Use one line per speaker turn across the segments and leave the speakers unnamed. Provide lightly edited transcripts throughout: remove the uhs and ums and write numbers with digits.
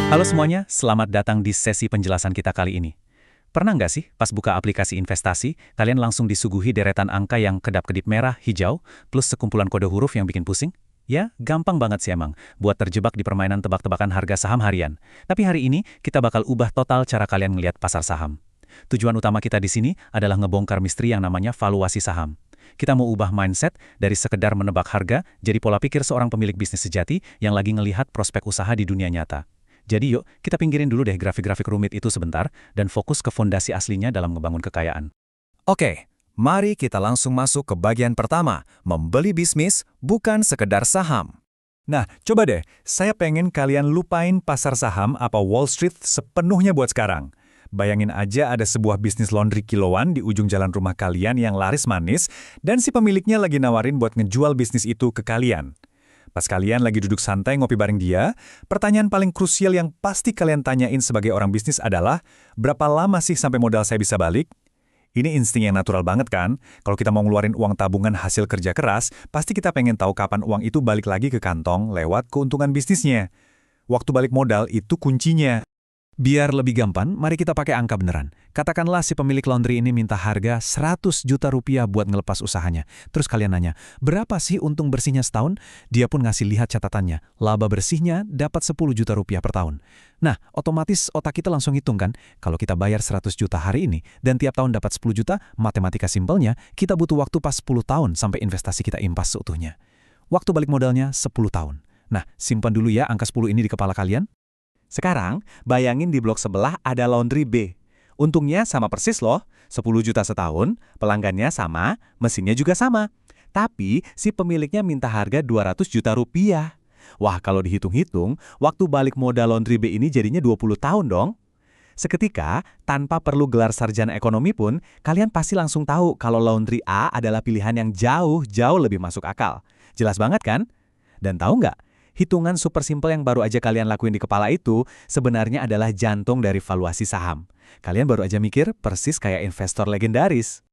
Halo semuanya, selamat datang di sesi penjelasan kita kali ini. Pernah nggak sih pas buka aplikasi investasi, kalian langsung disuguhi deretan angka yang kedap-kedip merah, hijau, plus sekumpulan kode huruf yang bikin pusing? Ya, gampang banget sih emang, buat terjebak di permainan tebak-tebakan harga saham harian. Tapi hari ini, kita bakal ubah total cara kalian ngelihat pasar saham. Tujuan utama kita di sini adalah ngebongkar misteri yang namanya valuasi saham. Kita mau ubah mindset dari sekedar menebak harga, jadi pola pikir seorang pemilik bisnis sejati yang lagi ngelihat prospek usaha di dunia nyata. Jadi yuk, kita pinggirin dulu deh grafik-grafik rumit itu sebentar dan fokus ke fondasi aslinya dalam ngebangun kekayaan.
Oke, mari kita langsung masuk ke bagian pertama, membeli bisnis bukan sekedar saham. Nah, coba deh, saya pengen kalian lupain pasar saham apa Wall Street sepenuhnya buat sekarang. Bayangin aja ada sebuah bisnis laundry kiloan di ujung jalan rumah kalian yang laris manis, dan si pemiliknya lagi nawarin buat ngejual bisnis itu ke kalian. Pas kalian lagi duduk santai ngopi bareng dia, pertanyaan paling krusial yang pasti kalian tanyain sebagai orang bisnis adalah, berapa lama sih sampai modal saya bisa balik? Ini insting yang natural banget kan? Kalau kita mau ngeluarin uang tabungan hasil kerja keras, pasti kita pengen tahu kapan uang itu balik lagi ke kantong lewat keuntungan bisnisnya. Waktu balik modal itu kuncinya. Biar lebih gampang, mari kita pakai angka beneran. Katakanlah si pemilik laundry ini minta harga 100 juta rupiah buat ngelepas usahanya. Terus kalian nanya, berapa sih untung bersihnya setahun? Dia pun ngasih lihat catatannya. Laba bersihnya dapat 10 juta rupiah per tahun. Nah, otomatis otak kita langsung hitung kan? Kalau kita bayar 100 juta hari ini, dan tiap tahun dapat 10 juta, matematika simpelnya, kita butuh waktu pas 10 tahun sampai investasi kita impas seutuhnya. Waktu balik modalnya 10 tahun. Nah, simpan dulu ya angka 10 ini di kepala kalian.
Sekarang, bayangin di blok sebelah ada laundry B. Untungnya sama persis loh, 10 juta setahun, pelanggannya sama, mesinnya juga sama. Tapi, si pemiliknya minta harga 200 juta rupiah. Wah, kalau dihitung-hitung, waktu balik modal laundry B ini jadinya 20 tahun dong. Seketika, tanpa perlu gelar sarjana ekonomi pun, kalian pasti langsung tahu kalau laundry A adalah pilihan yang jauh lebih masuk akal. Jelas banget kan? Dan tahu nggak? Hitungan super simple yang baru aja kalian lakuin di kepala itu sebenarnya adalah jantung dari valuasi saham. Kalian baru aja mikir persis kayak investor legendaris.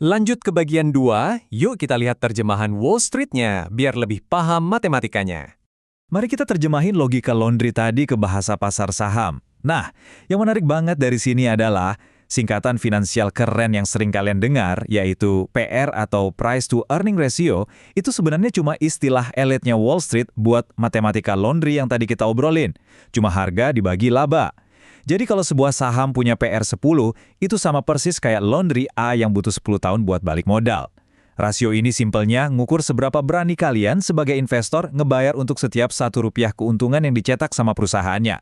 Lanjut ke bagian 2, yuk kita lihat terjemahan Wall Street-nya biar lebih paham matematikanya.
Mari kita terjemahin logika laundry tadi ke bahasa pasar saham. Nah, yang menarik banget dari sini adalah singkatan finansial keren yang sering kalian dengar, yaitu PR atau Price to Earning Ratio, itu sebenarnya cuma istilah elitnya Wall Street buat matematika laundry yang tadi kita obrolin. Cuma harga dibagi laba. Jadi kalau sebuah saham punya PR 10, itu sama persis kayak laundry A yang butuh 10 tahun buat balik modal. Rasio ini simpelnya ngukur seberapa berani kalian sebagai investor ngebayar untuk setiap 1 rupiah keuntungan yang dicetak sama perusahaannya.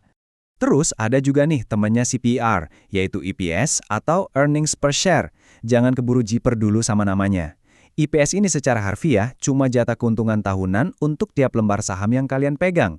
Terus ada juga nih temannya CPR, yaitu EPS atau Earnings Per Share. Jangan keburu jiper dulu sama namanya. EPS ini secara harfiah cuma jatah keuntungan tahunan untuk tiap lembar saham yang kalian pegang.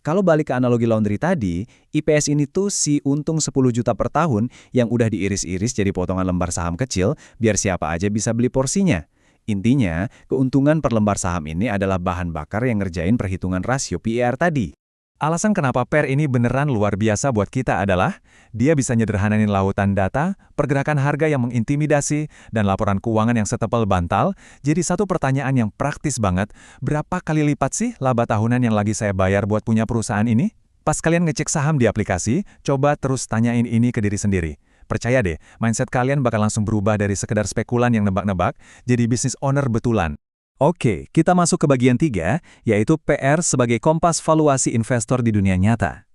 Kalau balik ke analogi laundry tadi, EPS ini tuh si untung 10 juta per tahun yang udah diiris-iris jadi potongan lembar saham kecil biar siapa aja bisa beli porsinya. Intinya, keuntungan per lembar saham ini adalah bahan bakar yang ngerjain perhitungan rasio PER tadi.
Alasan kenapa PER ini beneran luar biasa buat kita adalah, dia bisa nyederhanain lautan data, pergerakan harga yang mengintimidasi, dan laporan keuangan yang setebal bantal. Jadi satu pertanyaan yang praktis banget, berapa kali lipat sih laba tahunan yang lagi saya bayar buat punya perusahaan ini? Pas kalian ngecek saham di aplikasi, coba terus tanyain ini ke diri sendiri. Percaya deh, mindset kalian bakal langsung berubah dari sekedar spekulan yang nebak-nebak, jadi business owner betulan.
Oke, kita masuk ke bagian 3, yaitu PR sebagai kompas valuasi investor di dunia nyata.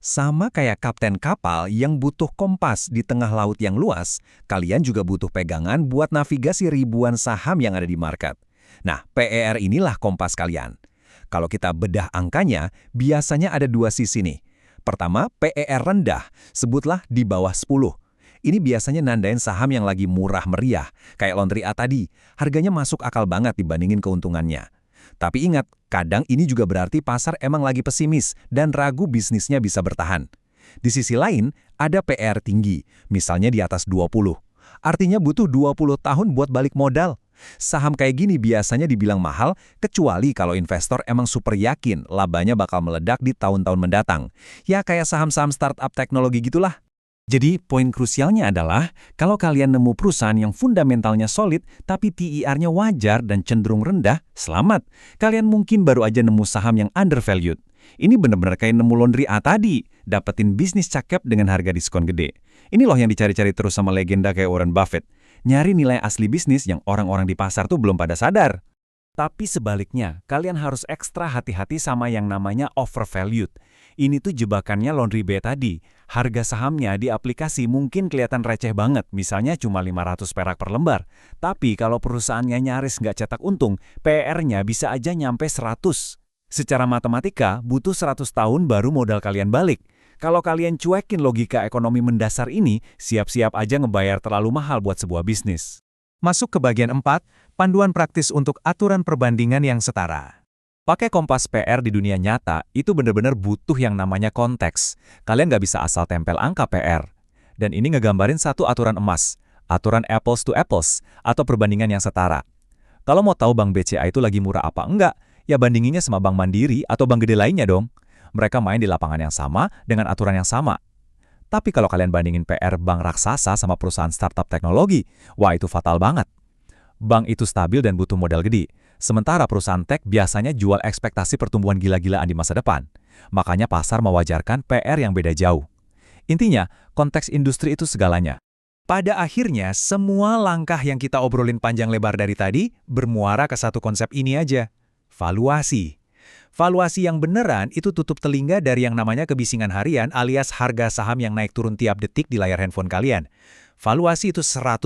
Sama kayak kapten kapal yang butuh kompas di tengah laut yang luas, kalian juga butuh pegangan buat navigasi ribuan saham yang ada di market. Nah, PER inilah kompas kalian. Kalau kita bedah angkanya, biasanya ada 2 sisi nih. Pertama, PER rendah, sebutlah di bawah 10. Ini biasanya nandain saham yang lagi murah meriah, kayak laundry A tadi. Harganya masuk akal banget dibandingin keuntungannya. Tapi ingat, kadang ini juga berarti pasar emang lagi pesimis dan ragu bisnisnya bisa bertahan. Di sisi lain, ada PR tinggi, misalnya di atas 20. Artinya butuh 20 tahun buat balik modal. Saham kayak gini biasanya dibilang mahal, kecuali kalau investor emang super yakin labanya bakal meledak di tahun-tahun mendatang. Ya kayak saham-saham startup teknologi gitulah.
Jadi, poin krusialnya adalah, kalau kalian nemu perusahaan yang fundamentalnya solid, tapi TER-nya wajar dan cenderung rendah, selamat. Kalian mungkin baru aja nemu saham yang undervalued.
Ini bener-bener kayak nemu laundry A tadi, dapetin bisnis cakep dengan harga diskon gede. Ini loh yang dicari-cari terus sama legenda kayak Warren Buffett. Nyari nilai asli bisnis yang orang-orang di pasar tuh belum pada sadar. Tapi sebaliknya, kalian harus ekstra hati-hati sama yang namanya overvalued. Ini tuh jebakannya laundry B tadi. Harga sahamnya di aplikasi mungkin kelihatan receh banget, misalnya cuma 500 perak per lembar. Tapi kalau perusahaannya nyaris nggak cetak untung, PR-nya bisa aja nyampe 100. Secara matematika, butuh 100 tahun baru modal kalian balik. Kalau kalian cuekin logika ekonomi mendasar ini, siap-siap aja ngebayar terlalu mahal buat sebuah bisnis.
Masuk ke bagian 4, panduan praktis untuk aturan perbandingan yang setara.
Pakai kompas PR di dunia nyata, itu benar-benar butuh yang namanya konteks. Kalian nggak bisa asal tempel angka PR. Dan ini ngegambarin satu aturan emas, aturan apples to apples, atau perbandingan yang setara. Kalau mau tahu bank BCA itu lagi murah apa enggak, ya bandinginnya sama bank Mandiri atau bank gede lainnya dong. Mereka main di lapangan yang sama dengan aturan yang sama. Tapi kalau kalian bandingin PR bank raksasa sama perusahaan startup teknologi, wah itu fatal banget. Bank itu stabil dan butuh modal gede. Sementara perusahaan tech biasanya jual ekspektasi pertumbuhan gila-gilaan di masa depan. Makanya pasar mewajarkan PR yang beda jauh. Intinya, konteks industri itu segalanya.
Pada akhirnya, semua langkah yang kita obrolin panjang lebar dari tadi bermuara ke satu konsep ini aja. Valuasi. Valuasi yang beneran itu tutup telinga dari yang namanya kebisingan harian alias harga saham yang naik turun tiap detik di layar handphone kalian. Valuasi itu 100%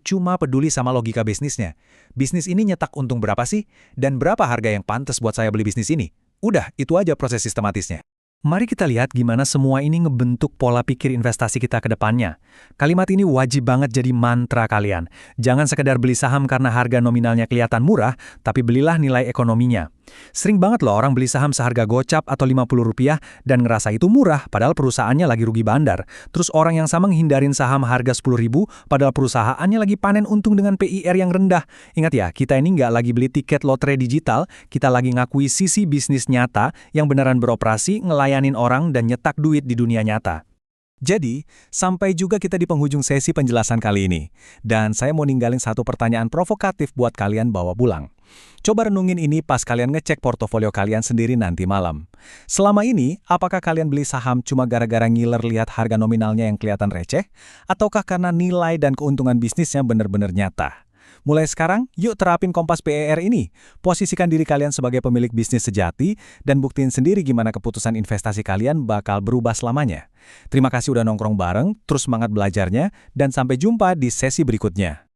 cuma peduli sama logika bisnisnya. Bisnis ini nyetak untung berapa sih? Dan berapa harga yang pantas buat saya beli bisnis ini? Udah, itu aja proses sistematisnya. Mari kita lihat gimana semua ini ngebentuk pola pikir investasi kita ke depannya. Kalimat ini wajib banget jadi mantra kalian. Jangan sekedar beli saham karena harga nominalnya kelihatan murah, tapi belilah nilai ekonominya. Sering banget loh orang beli saham seharga gocap atau Rp50 dan ngerasa itu murah padahal perusahaannya lagi rugi bandar. Terus orang yang sama menghindarin saham harga Rp10.000 padahal perusahaannya lagi panen untung dengan PIR yang rendah. Ingat ya, kita ini nggak lagi beli tiket lotre digital, kita lagi ngakui sisi bisnis nyata yang beneran beroperasi, ngelayanin orang dan nyetak duit di dunia nyata. Jadi, sampai juga kita di penghujung sesi penjelasan kali ini. Dan saya mau ninggalin satu pertanyaan provokatif buat kalian bawa pulang. Coba renungin ini pas kalian ngecek portofolio kalian sendiri nanti malam. Selama ini, apakah kalian beli saham cuma gara-gara ngiler lihat harga nominalnya yang kelihatan receh? Ataukah karena nilai dan keuntungan bisnisnya benar-benar nyata? Mulai sekarang, yuk terapin kompas PER ini. Posisikan diri kalian sebagai pemilik bisnis sejati dan buktiin sendiri gimana keputusan investasi kalian bakal berubah selamanya. Terima kasih udah nongkrong bareng, terus semangat belajarnya, dan sampai jumpa di sesi berikutnya.